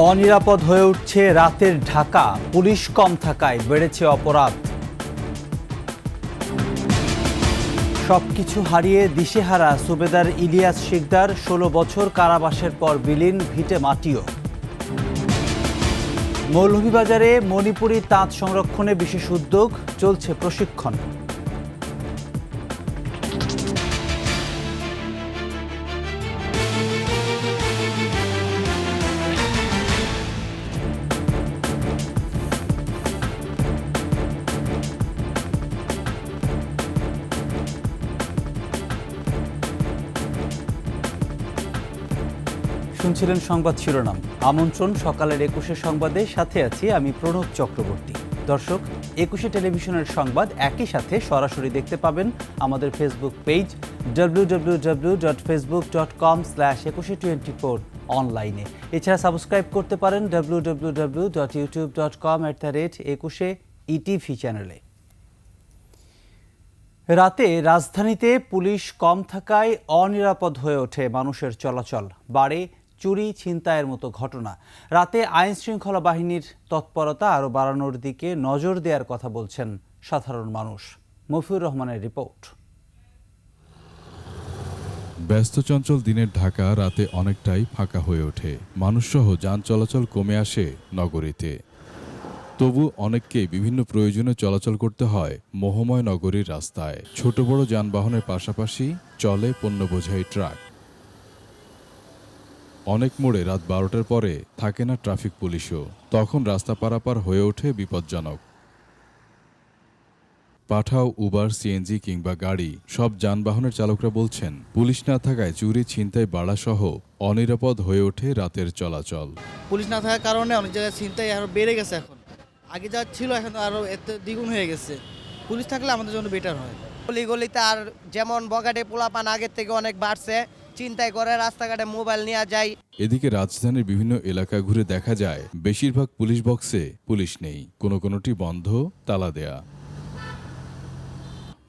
অনিরাপদ হয়ে উঠছে রাতের ঢাকা, পুলিশ কম থাকায় বেড়েছে অপরাধ। সবকিছু হারিয়ে দিশেহারা সুবেদার ইলিয়াস শিকদার, ১৬ বছর কারাবাসের পর বিলীন, ভিটে মাটিও। মৌলভীবাজারে মণিপুরী তাঁত সংরক্ষণে বিশেষ উদ্যোগ, চলছে প্রশিক্ষণ। শুনছিলেন সংবাদ শিরোনাম। আমন্ত্রণ সকালের ২১শে সংবাদে, সাথে আছি আমি প্রণব চক্রবর্তী। দর্শক, ২১শে টেলিভিশনের সংবাদ একই সাথে সরাসরি দেখতে পাবেন আমাদের ফেসবুক পেজ www.facebook.com/2124 অনলাইনে। এছাড়া সাবস্ক্রাইব করতে পারেন www.youtube.com/21ETV চ্যানেলে। রাতে রাজধানীতে পুলিশ কম থাকায় অনিরাপদ হয়ে ওঠে মানুষের চলাচল, বাড়ে চুরি ছিনতাইয়ের মতো ঘটনা। রাতে আইন শৃঙ্খলা বাহিনীর তৎপরতা আরও বাড়ানোর দিকে নজর দেওয়ার কথা বলছেন সাধারণ মানুষ। মফিউর রহমানের রিপোর্ট। ব্যস্ত চঞ্চল দিনের ঢাকা রাতে অনেকটাই ফাঁকা হয়ে ওঠে, মানুষসহ যান চলাচল কমে আসে নগরীতে। তবু অনেককেই বিভিন্ন প্রয়োজনে চলাচল করতে হয় মোহময় নগরীর রাস্তায়। ছোট বড় যানবাহনের পাশাপাশি চলে পণ্য বোঝাই ট্রাক। অনেক মোড়ে রাত ১২টার পরে থাকে না ট্রাফিক পুলিশও, তখন রাস্তা পারাপার হয়ে ওঠে বিপজ্জনক। পাঠাও, উবার, সিএনজি কিংবা গাড়ি, সব যানবাহনের চালকরা বলছেন পুলিশ না থাকায় চুরি ছিনতাই বাড়াসহ অনিরাপদ হয়ে ওঠে রাতের চলাচল। পুলিশ না থাকার কারণে অনেক জায়গায় ছিনতাই আরও বেড়ে গেছে। এখন আগে যা ছিল এখন আরও এত দ্বিগুণ হয়ে গেছে। পুলিশ থাকলে আমাদের জন্য বেটার হয়। গলিতে আর যেমন বগাটে পোলাপান আগের থেকে অনেক বাড়ছে, চিন্তাই করে রাস্তাঘাটে মোবাইল নিয়ে যায়। এদিকে রাজধানীর বিভিন্ন এলাকা ঘুরে দেখা যায় বেশিরভাগ পুলিশ বক্সে পুলিশ নেই, কোনোটি বন্ধ, তালা দেয়া।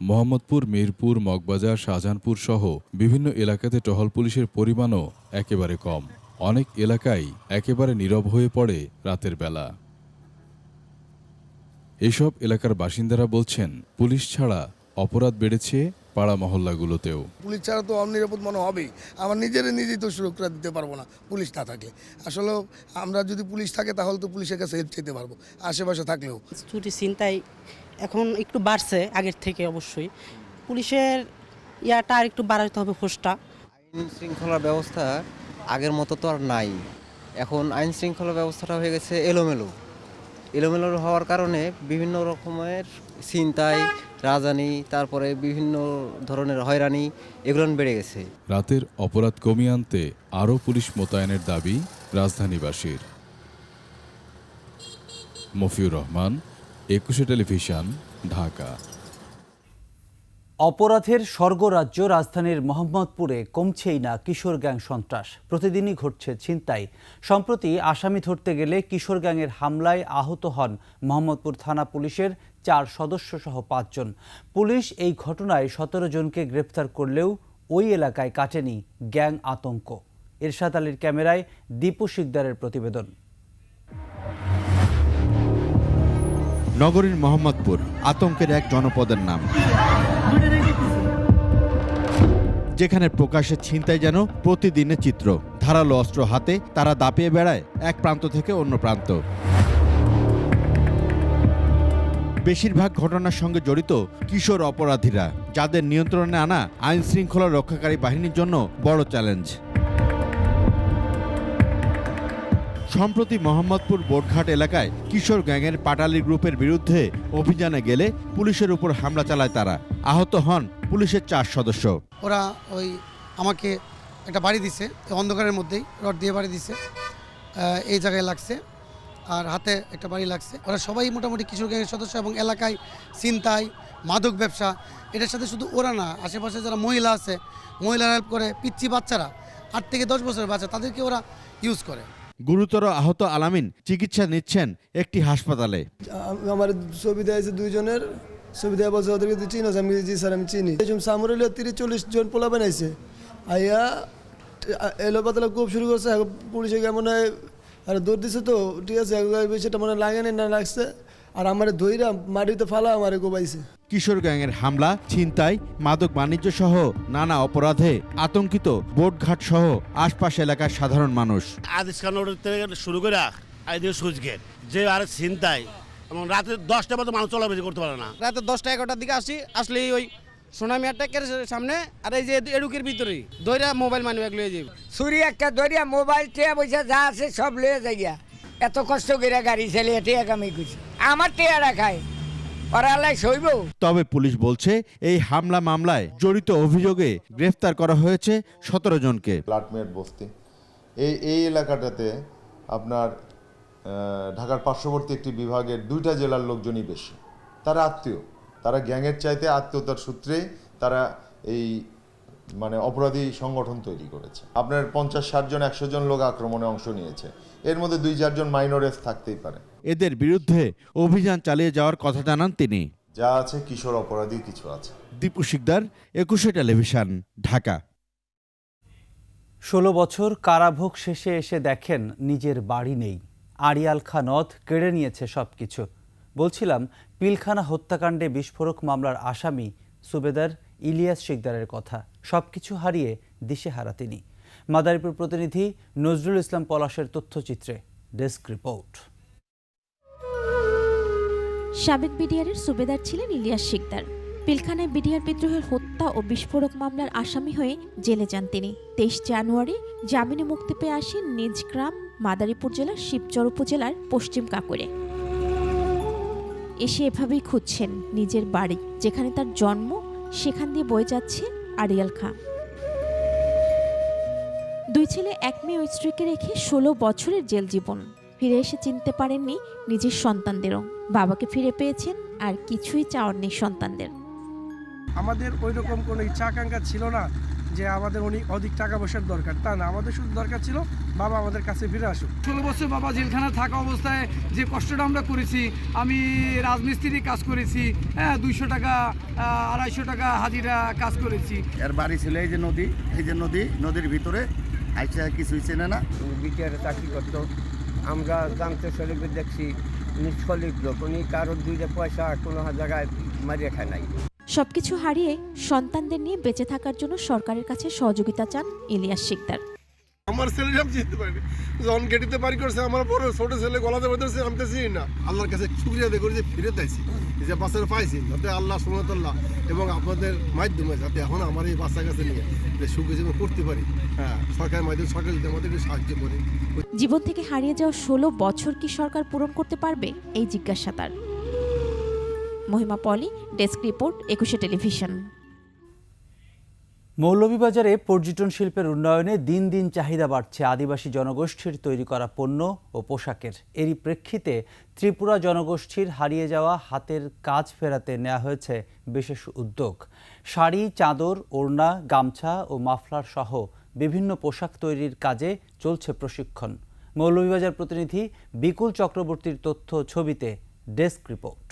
মোহাম্মদপুর, মিরপুর, মগবাজার, শাহজাহানপুর সহ বিভিন্ন এলাকাতে টহল পুলিশের পরিমাণও একেবারে কম। অনেক এলাকায় একেবারে নীরব হয়ে পড়ে রাতের বেলা। এসব এলাকার বাসিন্দারা বলছেন পুলিশ ছাড়া অপরাধ বেড়েছে পাড়া মহল্লাগুলোতেও। পুলিশ ছাড়া তো অনিরাপদ মনে হবেই। আমার নিজেই তো সুরক্ষা দিতে পারবো না পুলিশ না থাকলে। আসলে আমরা যদি পুলিশ থাকে তাহলে তো পুলিশের কাছে হেল্প চাইতে পারবো, আশেপাশে থাকলেও। চুরি ছিনতাই এখন একটু বাড়ছে আগের থেকে, অবশ্যই পুলিশের ইয়াটা আর একটু বাড়াতে হবে, ফোর্সটা। আইন শৃঙ্খলা ব্যবস্থা আগের মতো তো আর নাই। এখন আইন শৃঙ্খলা ব্যবস্থাটা হয়ে গেছে এলোমেলো হওয়ার কারণে বিভিন্ন রকমের ছিনতাই, রাজানি, তারপরে বিভিন্ন ধরনের হয়রানি এগুলো বেড়ে গেছে। রাতের অপরাধ কমিয়ে আনতে আরও পুলিশ মোতায়েনের দাবি রাজধানীবাসীর। মফিউর রহমান, ২১শে টেলিভিশন, ঢাকা। অপরাধের স্বর্গরাজ্য রাজধানীর মোহাম্মদপুরে কমছেই না কিশোর গ্যাং সন্ত্রাস, প্রতিদিনই ঘটছে ছিনতাই। সম্প্রতি আসামি ধরতে গেলে কিশোর গ্যাংয়ের হামলায় আহত হন মোহাম্মদপুর থানা পুলিশের ৪ সদস্য সহ ৫ জন। পুলিশ এই ঘটনায় ১৭ জনকে গ্রেপ্তার করলেও ওই এলাকায় কাটেনি গ্যাং আতঙ্ক। এরশাদ আলীর ক্যামেরায় দীপু শিকদারের প্রতিবেদন। নগরীর মোহাম্মদপুর আতঙ্কের এক জনপদের নাম, যেখানে প্রকাশ্যে ছিনতাই যেন প্রতিদিনের চিত্র। ধারালো অস্ত্র হাতে তারা দাপিয়ে বেড়ায় এক প্রান্ত থেকে অন্য প্রান্ত। বেশিরভাগ ঘটনার সঙ্গে জড়িত কিশোর অপরাধীরা, যাদের নিয়ন্ত্রণে আনা আইন শৃঙ্খলা রক্ষাকারী বাহিনীর জন্য বড় চ্যালেঞ্জ। সম্প্রতি মোহাম্মদপুর বোটঘাট এলাকায় কিশোর গ্যাংয়ের পাটালি গ্রুপের বিরুদ্ধে অভিযানে গেলে পুলিশের উপর হামলা চালায় তারা। আহত হন পুলিশের ৪ সদস্য। ওরা আমাকে একটা বাড়ি দিছে, অন্ধকারের মধ্যেই রড দিয়ে বাড়ি দিছে, এই জায়গায় লাগছে, আর হাতে একটা বাড়ি লাগছে। ওরা সবাই মোটামুটি কিশোর গ্যাংয়ের সদস্য এবং এলাকায় ছিনতাই, মাদক ব্যবসা, এটার সাথে শুধু ওরা না, আশেপাশে যারা মহিলা আছে, মহিলারা হেল্প করে, পিচ্চি বাচ্চারা ৮ থেকে ১০ বছরের বাচ্চা, তাদেরকে ওরা ইউজ করে। গুরুতর আহত আলামিন চিকিৎসা নিচ্ছেন একটি হাসপাতালে। আমার ছবি দেওয়া 2 জনের ছবি দেওয়া বলছে, ওদেরকে তুই চিনো? আমি জি স্যার আমি চিনি। সামরিল 30-40 জন পোলা বানাইছে, আইয়া এলো পাতলা খুব শুরু করছে। পুলিশে কেমন আর দৌড় দিছে তো ঠিক আছে সেটা মনে লাগেনি না লাগছে আর আমার ধইরা মাটিতে ফালা আমারে কোবাইছে। কিশোর গ্যাংয়ের হামলা, ছিনতাই, মাদক বাণিজ্য সহ নানা অপরাধে আতঙ্কিত বোটঘাট সহ আশপাশ এলাকার সাধারণ মানুষ। আদিস খান থেকে শুরু করে আইদিকে সুইচ গেট যে আর ছিনতাই এবং রাতে 10টা মতো মানুষ চলাফেরা করতে পারে না। রাতে 10টা 11টার দিকে আসলে ওই সোনামি আটটাকের সামনে আর এই যে এডুকের ভিতরে দইরা মোবাইল মানি ব্যাগ লয়ে যাবে। চুরি একটা দরিয়া মোবাইল টিয়া পয়সা যা আছে সব লয়ে যাইয়া এত কষ্ট করে গাড়ি চালিয়ে টিয়া কামি করছে আমার টিয়া রাখায় ওরা আল্লাহ সইব। তবে পুলিশ বলছে এই হামলা মামলায় জড়িত অভিযোগে গ্রেফতার করা হয়েছে 17 জনকে। প্লাটমেট বস্তি এই এলাকাটাতে আপনার ঢাকার পার্শ্ববর্তী একটি বিভাগের 2টা জেলার লোকজনই বেশি। তারা আত্মীয়, তারা গ্যাংয়ের চাইতে আত্মীয়তার সূত্রেই তারা এই মানে অপরাধী সংগঠন তৈরি করেছে। আপনার 50-60 জন 100 জন লোক আক্রমণে অংশ নিয়েছে, এর মধ্যে 2-4 জন মাইনরেস থাকতেই পারে। এদের বিরুদ্ধে অভিযান চালিয়ে যাওয়ার কথা জানান তিনি। যা আছে কিশোর অপরাধী কিছু আছে। দীপু শিকদার, 21 টেলিভিশন, ঢাকা। 16 বছর কারাভোগ শেষে এসে দেখেন নিজের বাড়ি নেই। আড়িয়াল খাঁ নদ কেড়ে নিয়েছে সবকিছু। বলছিলাম পিলখানা হত্যাকাণ্ডে বিস্ফোরক মামলার আসামি সুবেদার ইলিয়াস শিকদারের কথা। সবকিছু হারিয়ে দিশেহারা তিনি। মাদারীপুর প্রতিনিধি নজরুল ইসলাম পলাশের তথ্যচিত্রে ডেস্ক রিপোর্ট। সাবেক বিডিআরের সুবেদার ছিলেন ইলিয়াস শিকদার। পিলখানায় বিডিআর বিদ্রোহের হত্যা ও বিস্ফোরক মামলার আসামি হয়ে জেলে যান তিনি। 23 জানুয়ারি জামিনে মুক্তি পেয়ে আসেন নিজ গ্রাম মাদারীপুর জেলার শিবচর উপজেলার পশ্চিম কাকুরে। এসে এভাবেই খুঁজছেন নিজের বাড়ি, যেখানে তার জন্ম, সেখান দিয়ে বয়ে যাচ্ছে আড়িয়াল খাঁ। 2 ছেলে 1 মেয়ে ও স্ত্রীকে রেখে 16 বছরের জেল জীবন। ফিরে এসে চিনতে পারেননি নিজের সন্তানদেরও। বাবাকে ফিরে পেয়েছেন, আর কিছুই চাওয়ার নেই সন্তানদের। আমাদের ওই রকম কোনো ইচ্ছা আকাঙ্ক্ষা ছিল না যে আমাদের অধিক টাকা পয়সার দরকার, তা না, আমাদের শুধু দরকার ছিল বাবা আমাদের কাছে ফিরে আসুক। 16 বছর বাবা জেলখানা থাকা অবস্থায় যে কষ্টটা আমরা করেছি, আমি রাজমিস্ত্রি কাজ করেছি, 200 টাকা 250 টাকা হাজিরা কাজ করেছি। এর বাড়ি ছিল এই যে নদী, নদীর ভিতরে আইসা কিছুই চেনে না। বিটিআরে চাকরি করতো, আমরা জানতে শরীফে দেখছি নিষ্কলিক লোক, উনি কারোর 2 পয়সা কোনো জায়গায় মারিয়ে খায় নাই। সবকিছু হারিয়ে সন্তানদের নিয়ে বেঁচে থাকার জন্য সরকারের কাছে সহযোগিতা চান ইলিয়াস শিকদার। আমার ছেলেটা আমি চিনতে পারিনি, যখন গেটিতে বাড়ি করছে আমার বড় ছোট ছেলে গলাতে বেঁধেছে, আমি তো চিনি না। আল্লাহর কাছে শুকরিয়া আদায় করি যে ফিরে দিয়েছি, যে বাচ্চাটা পাইছি, যাতে আল্লাহ সুবহানাল্লাহ এবং আপনাদের মাধ্যমে যাতে এখন আমার এই বাচ্চা কাছে নিয়ে সুখে জীবন করতে পারি। সরকারের মাধ্যমে সরকার যদি আমাদেরকে সাহায্য করে। জীবন থেকে হারিয়ে যাওয়া 16 বছর কি সরকার পূরণ করতে পারবে, এই জিজ্ঞাসা তার। মহিমা পলি, ডেস্ক রিপোর্ট, 21 টেলিভিশন। মৌলভীবাজারে পর্যটন শিল্পের উন্নয়নে দিন দিন চাহিদা বাড়ছে আদিবাসী জনগোষ্ঠীর তৈরি করা পণ্য ও পোশাকের। এরই প্রেক্ষিতে ত্রিপুরা জনগোষ্ঠীর হারিয়ে যাওয়া হাতের কাজ ফেরাতে নেওয়া হয়েছে বিশেষ উদ্যোগ। শাড়ি, চাদর, ওড়না, গামছা ও মাফলার সহ বিভিন্ন পোশাক তৈরির কাজে চলছে প্রশিক্ষণ। মৌলভীবাজার প্রতিনিধি বিকুল চক্রবর্তীর তথ্য ছবিতে ডেস্ক রিপোর্ট।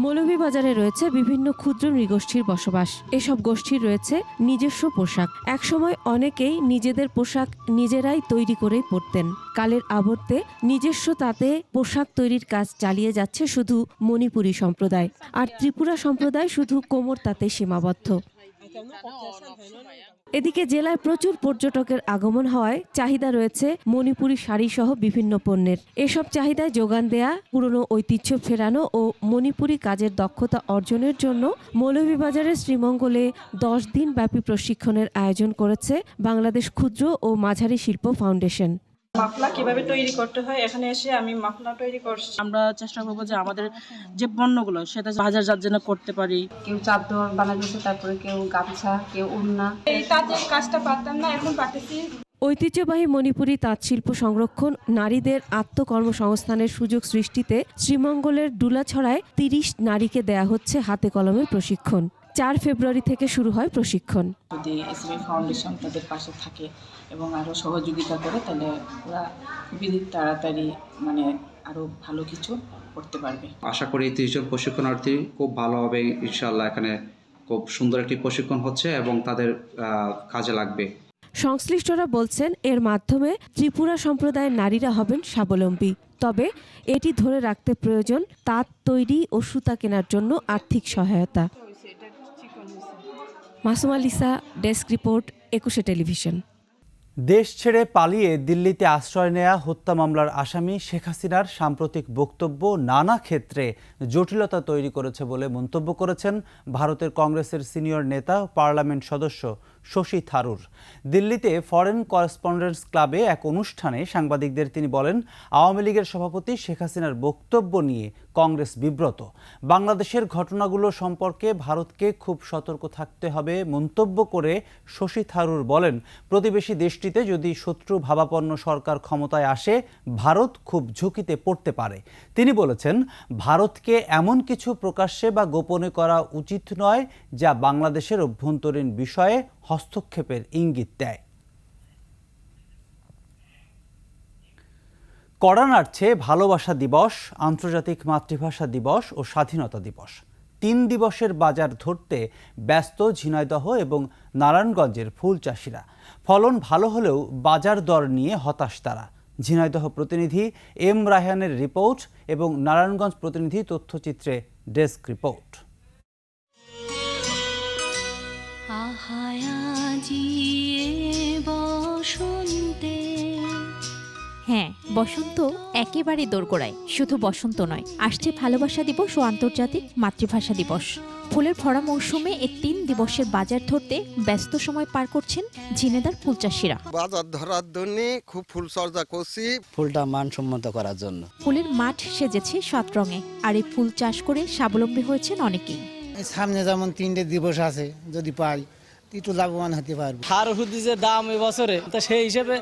মৌলভীবাজারে রয়েছে বিভিন্ন ক্ষুদ্র নৃগোষ্ঠীর বসবাস। এসব গোষ্ঠীর রয়েছে নিজস্ব পোশাক। একসময় অনেকেই নিজেদের পোশাক নিজেরাই তৈরি করে পরতেন। কালের আবর্তে নিজস্ব তাতে পোশাক তৈরির কাজ চালিয়ে যাচ্ছে শুধু মণিপুরী সম্প্রদায়, আর ত্রিপুরা সম্প্রদায় শুধু কোমর তাতে সীমাবদ্ধ। এদিকে জেলায় প্রচুর পর্যটকের আগমন হওয়ায় চাহিদা রয়েছে মণিপুরী শাড়ি সহ বিভিন্ন পণ্যের। এসব চাহিদায় যোগান দেয়া, পুরনো ঐতিহ্য ফেরানো ও মণিপুরী কাজের দক্ষতা অর্জনের জন্য মৌলভীবাজারের শ্রীমঙ্গলে 10 দিন ব্যাপী প্রশিক্ষণের আয়োজন করেছে বাংলাদেশ ক্ষুদ্র ও মাঝারি শিল্প ফাউন্ডেশন। মাফলা কিভাবে তৈরি করতে হয়, এখানে এসে আমি মাফলা তৈরি করছি। আমরা চেষ্টা করবো যে আমাদের যে পণ্যগুলো সেটা বাজারজাত যেন করতে পারি। কেউ চাদর বানাচ্ছে, তারপরে কেউ গামছা, কেউ ওড়না। এই তাঁতের কাজটা পারতাম না, এখন পারতেছি। ঐতিহ্যবাহী মণিপুরী তাঁতশিল্প সংরক্ষণ, নারীদের আত্মকর্মসংস্থানের সুযোগ সৃষ্টিতে শ্রীমঙ্গলের ডুলাছড়ায় 30 নারীকে দেয়া হচ্ছে হাতে কলমে প্রশিক্ষণ। 4 ফেব্রুয়ারি থেকে শুরু হয় প্রশিক্ষণ। যদি এসএমই ফাউন্ডেশন তাদের পাশে থাকে এবং আরো সহযোগিতা করে, তাহলে ওরা খুবই তাড়াতাড়ি আরো ভালো কিছু করতে পারবে। আশা করি 30 জন প্রশিক্ষণার্থী খুব ভালো হবে ইনশাআল্লাহ। এখানে খুব সুন্দর একটি প্রশিক্ষণ হচ্ছে এবং তাদের কাজে লাগবে। সংশ্লিষ্টরা বলছেন এর মাধ্যমে ত্রিপুরা সম্প্রদায়ের নারীরা হবেন স্বাবলম্বী। তবে এটি ধরে রাখতে প্রয়োজন তাঁত তৈরি ও সুতা কেনার জন্য আর্থিক সহায়তা। Masuma Lisa, desk report, 21 television. দেশ ছেড়ে পালিয়ে দিল্লিতে আশ্রয় নেয়া হত্যা মামলার আসামি শেখ হাসিনার সাম্প্রতিক বক্তব্য নানা ক্ষেত্রে জটিলতা তৈরি করেছে বলে মন্তব্য করেছেন ভারতের কংগ্রেসের সিনিয়র নেতা পার্লামেন্ট সদস্য শশী থারুর। দিল্লিতে ফরেন করেসপন্ডেন্টস ক্লাবে এক অনুষ্ঠানে সাংবাদিকদের তিনি বলেন, আওয়ামী লীগের সভাপতি শেখ হাসিনার বক্তব্য নিয়ে কংগ্রেস বিব্রত। বাংলাদেশের ঘটনাগুলো সম্পর্কে ভারতকে খুব সতর্ক থাকতে হবে মন্তব্য করে শশী থারুর বলেন, প্রতিবেশী দেশটিতে যদি শত্রু ভাবাপন্ন সরকার ক্ষমতায় আসে ভারত খুব ঝুঁকিতে পড়তে পারে। তিনি বলেছেন, ভারতকে এমন কিছু প্রকাশ্যে বা গোপনে করা উচিত নয় যা বাংলাদেশের অভ্যন্তরীণ বিষয়ে হস্তক্ষেপের ইঙ্গিত দেয়। কড়া নাড়ছে ভালোবাসা দিবস, আন্তর্জাতিক মাতৃভাষা দিবস ও স্বাধীনতা দিবস। 3 দিবসের বাজার ধরতে ব্যস্ত ঝিনাইদহ এবং নারায়ণগঞ্জের ফুল চাষিরা। ফলন ভালো হলেও বাজার দর নিয়ে হতাশ তারা। ঝিনাইদহ প্রতিনিধি এম রায়হানের রিপোর্ট এবং নারায়ণগঞ্জ প্রতিনিধি তথ্যচিত্রে ডেস্ক রিপোর্ট। হ্যাঁ, বসন্ত একেবারে দোরগোড়ায়। শুধু বসন্ত নয়, আসছে ভালোবাসা দিবস ও আন্তর্জাতিক মাতৃভাষা দিবস। ফুলের ভরা মৌসুমে এই 3 দিবসের বাজার ধরতে ব্যস্ত সময় পার করছেন ঝিনেদার ফুল চাষিরা। বাজার ধরার জন্য খুব ফুল চর্চা করছি, ফুলটা মানসম্মত করার জন্য। ফুলের মাঠ সেজেছে 7 রঙে, আর এই ফুল চাষ করে স্বাবলম্বী হয়েছেন অনেকেই। সামনে যেমন 3টে দিবস আছে, যদি পাই একটু লাভবান হতে পারবো। সার ওষুধ যে দাম এবছরে, তা সেই হিসেবে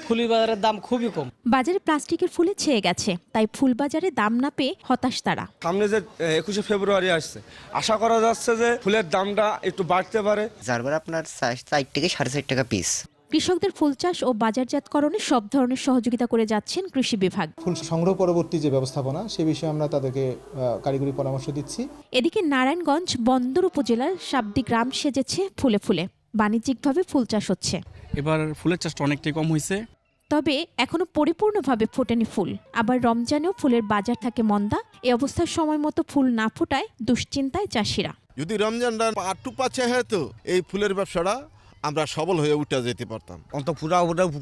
ফুলের বাজারের দাম খুবই কম। বাজারে প্লাস্টিকের ফুলে ছেয়ে গেছে, তাই ফুল বাজারে দাম না পেয়ে হতাশ তারা। সামনে যে 21শে ফেব্রুয়ারি আসছে, আশা করা যাচ্ছে যে ফুলের দামটা একটু বাড়তে পারে। যার আপনার 4 থেকে 4.5 টাকা পিস। কৃষকদের ফুল চাষ ও বাজারজাতকরণে সব ধরনের সহযোগিতা করে যাচ্ছেন কৃষি বিভাগ। ফুল সংগ্রহ পরবর্তী যে ব্যবস্থাপনা, সে বিষয়ে আমরা তাদেরকে কারিগরি পরামর্শ দিচ্ছি। এদিকে নারায়ণগঞ্জ বন্দর উপজেলার শাব্দি গ্রাম সেজেছে ফুলে ফুলে। বাণিজ্যিকভাবে ফুল চাষ হচ্ছে। এবার ফুলের চাষটা অনেকটাই কম হয়েছে, তবে এখনো পরিপূর্ণভাবে ফোটেনি ফুল। আবার রমজানেও ফুলের বাজার থাকে মন্দা। এ অবস্থায় সময় মতো ফুল না ফোটায় দুশ্চিন্তায় চাষিরা। যদি রমজানটা আটটু পাচ্ছে হয়তো এই ফুলের ব্যবসাটা আমরা সবল হয়ে উঠে যেতে পারতাম। অন্ত পুরা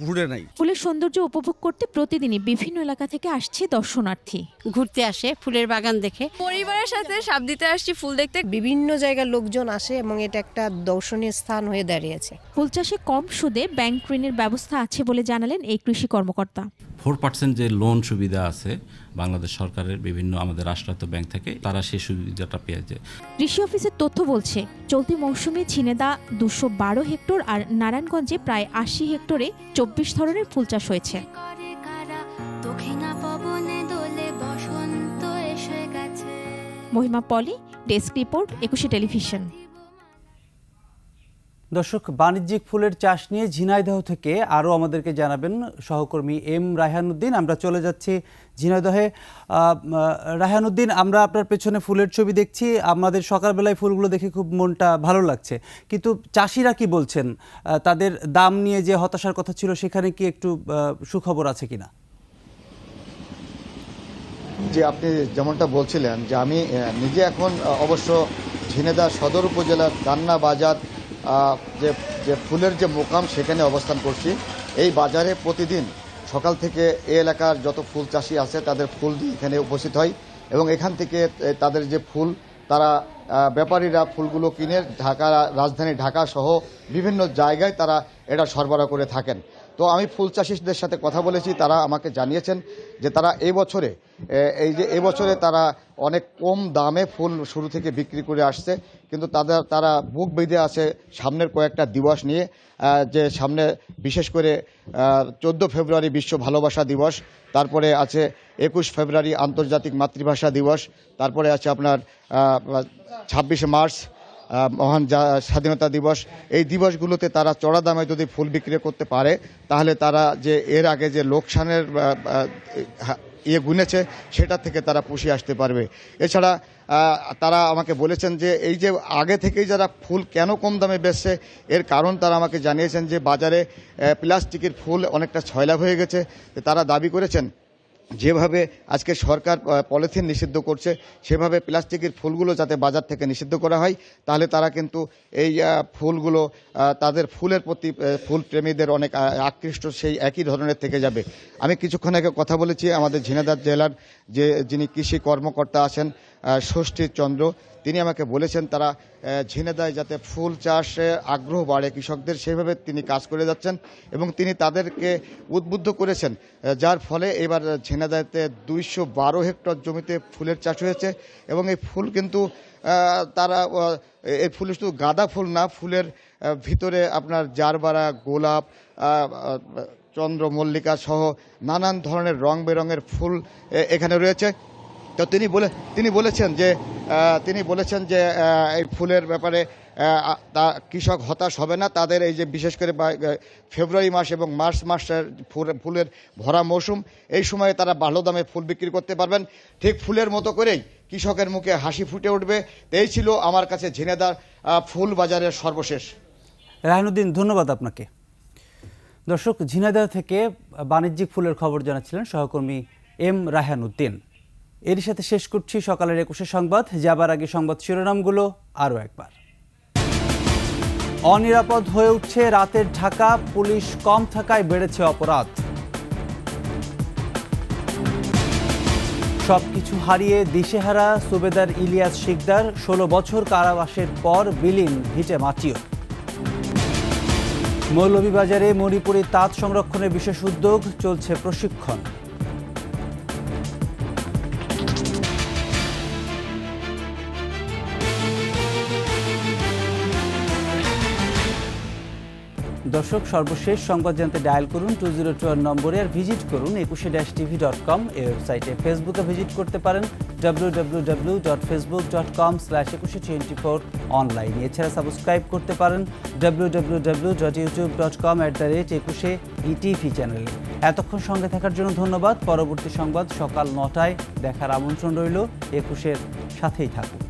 ফুটে নাই। ফুলের সৌন্দর্য উপভোগ করতে প্রতিদিনই বিভিন্ন এলাকা থেকে আসছে দর্শনার্থী। ঘুরতে আসে ফুলের বাগান দেখে। পরিবারের সাথে শাব্দিতে আসছি ফুল দেখতে। বিভিন্ন জায়গার লোকজন আসে এবং এটা একটা দর্শনীয় স্থান হয়ে দাঁড়িয়েছে। ফুল চাষে কম সুদে ব্যাংক ঋণের ব্যবস্থা আছে বলে জানালেন এই কৃষি কর্মকর্তা। 4% যে লোন সুবিধা আছে বাংলাদেশ সরকারের বিভিন্ন আমাদের রাষ্ট্রায়ত্ত ব্যাংক থেকে, তারা সেই সুবিধাটা পেয়ে যায়। কৃষি অফিসের তথ্য বলছে, চলতি মৌসুমে ঝিনেদা 212 হেক্টর আর নারায়ণগঞ্জে প্রায় 80 হেক্টরে 24 ধরনের ফুল চাষ হয়েছে। মহিমা পলি, ডেস্ক রিপোর্ট, 21 টেলিভিশন। দর্শক, বাণিজ্যিক ফুলের চাষ নিয়ে ঝিনাইদহ থেকে আরও আমাদেরকে জানাবেন সহকর্মী এম রায়হানুদ্দিন। আমরা চলে যাচ্ছি ঝিনাইদহে। রায়হানুদ্দিন, আমরা আপনার পেছনে ফুলের ছবি দেখছি। আমাদের সকালবেলায় ফুলগুলো দেখে খুব মনটা ভালো লাগছে, কিন্তু চাষিরা কি বলছেন? তাদের দাম নিয়ে যে হতাশার কথা ছিল, সেখানে কি একটু সুখবর আছে কিনা? যে আপনি যেমনটা বলছিলেন, যে আমি নিজে এখন অবশ্য ঝিনেদা সদর উপজেলার কান্না বাজার যে ফুলের যে মোকাম, সেখানে অবস্থান করছি। এই বাজারে প্রতিদিন সকাল থেকে এই এলাকার যত ফুল চাষি আছে তাদের ফুল এখানে উপস্থিত হয় এবং এখান থেকে তাদের যে ফুল, তারা ব্যাপারীরা ফুলগুলো কিনে ঢাকা, রাজধানী ঢাকা সহ বিভিন্ন জায়গায় তারা এটা সরবরাহ করে থাকেন। তো আমি ফুল চাষিদের সাথে কথা বলেছি, তারা আমাকে জানিয়েছেন যে তারা এই বছরে তারা অনেক কম দামে ফুল শুরু থেকে বিক্রি করে আসছে, কিন্তু তারা বুক বেঁধে আছে সামনের কয়েকটা দিবস নিয়ে। যে সামনে বিশেষ করে 14 ফেব্রুয়ারি বিশ্ব ভালোবাসা দিবস, তারপরে আছে 21 ফেব্রুয়ারি আন্তর্জাতিক মাতৃভাষা দিবস, তারপরে আছে আপনার 26শে মার্চ মহান স্বাধীনতা দিবস। এই দিবসগুলোতে তারা চড়া দামে যদি ফুল বিক্রি করতে পারে, তাহলে তারা যে এর আগে যে লোকসানের গুনেছে সেটা থেকে তারা পুষে আসতে পারবে। এছাড়া তারা আমাকে বলেছেন যে এই যে আগে থেকেই যারা ফুল কেন কম দামে বেচছে এর কারণ তারা আমাকে জানিয়েছেন যে বাজারে প্লাস্টিকের ফুল অনেকটা ছয়লাভ হয়ে গেছে। তারা দাবি করেছেন যেভাবে আজকে সরকার পলিথিন নিষিদ্ধ করছে সেভাবে প্লাস্টিকের ফুলগুলো যাতে বাজার থেকে নিষিদ্ধ করা হয়, তাহলে তারা কিন্তু এই ফুলগুলো তাদের ফুলের প্রতি ফুল প্রেমীদের অনেক আকৃষ্ট সেই একই ধরনের থেকে যাবে। আমি কিছুক্ষণ আগে কথা বলেছি আমাদের ঝিনাইদহ জেলার যিনি কৃষি কর্মকর্তা আছেন ষষ্ঠী চন্দ্র, তিনি আমাকে বলেছেন তারা ঝিনাইদহে যাতে ফুল চাষে আগ্রহ বাড়ে কৃষকদের সেভাবে তিনি কাজ করে যাচ্ছেন এবং তিনি তাদেরকে উদ্বুদ্ধ করেছেন, যার ফলে এবার ঝিনাইদহতে 212 হেক্টর জমিতে ফুলের চাষ হয়েছে এবং এই ফুল কিন্তু তারা এই ফুল শুধু গাঁদা ফুল না, ফুলের ভিতরে আপনার জারবারা, গোলাপ, চন্দ্রমল্লিকা সহ নানান ধরনের রং বেরঙের ফুল এখানে রয়েছে। তো তিনি বলেছেন যে এই ফুলের ব্যাপারে তা কৃষক হতাশ হবে না। তাদের এই যে বিশেষ করে ফেব্রুয়ারি মাস এবং মার্চ মাসের ফুলের ভরা মৌসুম, এই সময়ে তারা ভালো দামে ফুল বিক্রি করতে পারবেন। ঠিক ফুলের মতো করেই কৃষকের মুখে হাসি ফুটে উঠবে। এই ছিল আমার কাছে ঝিনাইদহ ফুল বাজারের সর্বশেষ। রায়হানুদ্দিন, ধন্যবাদ আপনাকে। দর্শক, ঝিনাইদহ থেকে বাণিজ্যিক ফুলের খবর জানাচ্ছিলেন সহকর্মী এম রায়হানুদ্দিন। এরই সাথে শেষ করছি সকালের 21 সংবাদ। যাবার আগে সংবাদ শিরোনামগুলো আরও একবার। অনিরাপদ হয়ে উঠছে রাতের ঢাকা, পুলিশ কম থাকায় বেড়েছে অপরাধ। সবকিছু হারিয়ে দিশেহারা সুবেদার ইলিয়াস শিকদার, 16 বছর কারাবাসের পর বিলীন ভিটে মাটিও। মৌলভীবাজারে মণিপুরী তাঁত সংরক্ষণের বিশেষ উদ্যোগ, চলছে প্রশিক্ষণ। দর্শক, সর্বশেষ সংবাদ জানতে ডায়াল করুন 2021 নম্বরে আর ভিজিট করুন 21-tv.com এই ওয়েবসাইটে। ফেসবুকে ভিজিট করতে পারেন www.facebook.com/2124 অনলাইনে। এছাড়া সাবস্ক্রাইব করতে পারেন www.youtube.com/21etv চ্যানেলে। এতক্ষণ সঙ্গে থাকার জন্য ধন্যবাদ। পরবর্তী সংবাদ সকাল 9টায় দেখার আমন্ত্রণ রইল। 21-এর সাথেই থাকুন।